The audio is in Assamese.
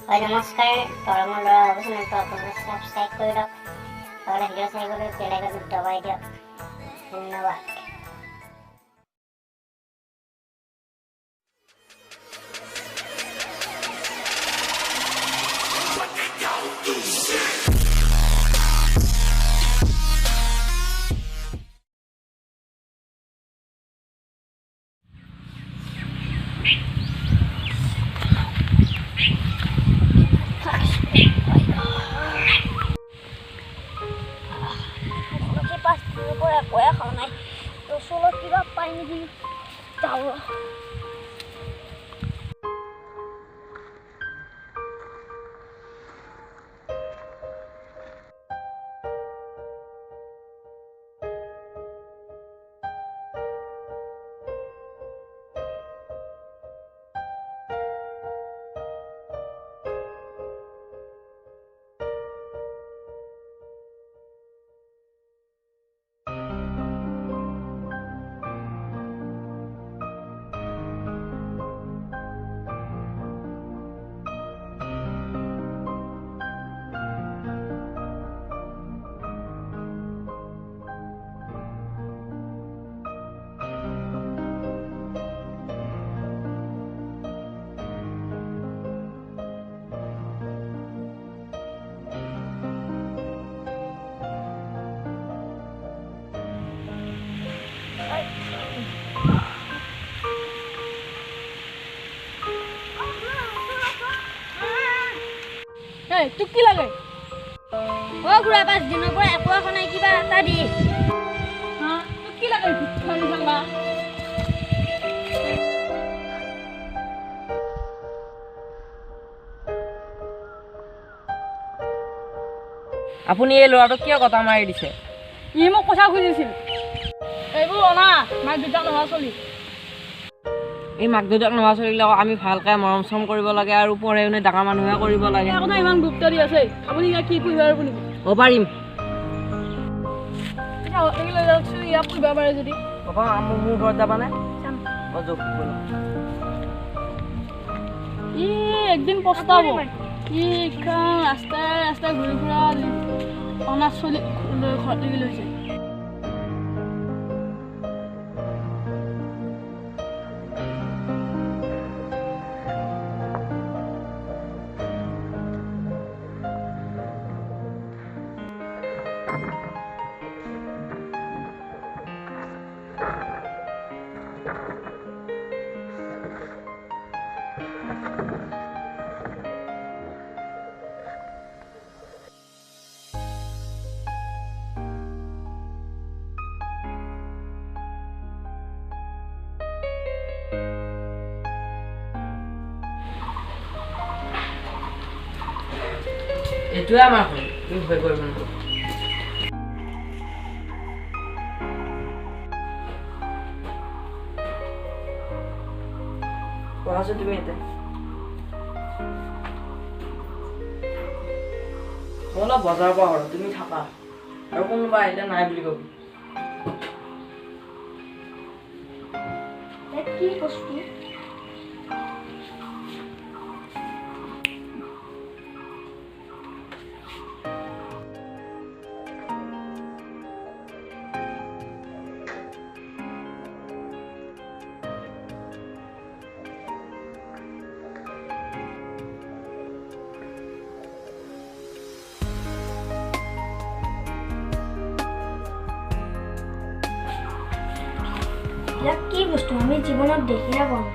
হয় নমস্কাৰ তৰঙৰ ল'ৰা হ'ব চেনেলটো আপোনালোকে ছাবস্ক্ৰাইব কৰি দিয়ক লগতে ভিডিঅ' চাই গ'লে বেল আইকনটো দবাই দিয়ক ধন্যবাদ। তোক কি লাগে ঘূৰা 5 দিনৰ পৰা একো এখন নাই কিবা এটা দি তোক কি লাগে আপুনি এই ল'ৰাটোক কিয় কথা মাৰি দিছে? ই মোক কথা খুজিছিল এইবোৰ অনা মাক দেউতাক ল'ৰা ছোৱালী এই মাক দেউতাক ল'ৰা ছোৱালীবিলাকক আমি ভালকৈ মৰম চৰম কৰিব লাগে আৰু পঢ়াই শুনি ডাঙৰ মানুহে কৰিব লাগে। কথা ইমান গুৰুত্ব দি আছে আপুনি ইয়াক কি পুহিব আৰু নেকি? হ'ব পাৰিম লৈ যাওকচোন ইয়াক পুহিব পাৰে যদি হ'ব। মোৰ ঘৰত যাবানে? ই একদিন পস্তাব ই ৰাস্তাই ৰাস্তাই ঘূৰি ফুৰা অনাথ ছোৱালী ঘৰত লাগি লৈছে। এইটোৱে আমাৰ ঘৰ, তুমি ভয় কৰিব নালাগে। পঢ়াছো তুমি এতিয়া মই অলপ বজাৰৰ পৰা হলো তুমি থাকা আৰু কোনোবা আহিলে নাই বুলি কবি। কি বস্তু আমি জীৱনত দেখিয়ে পাওঁ।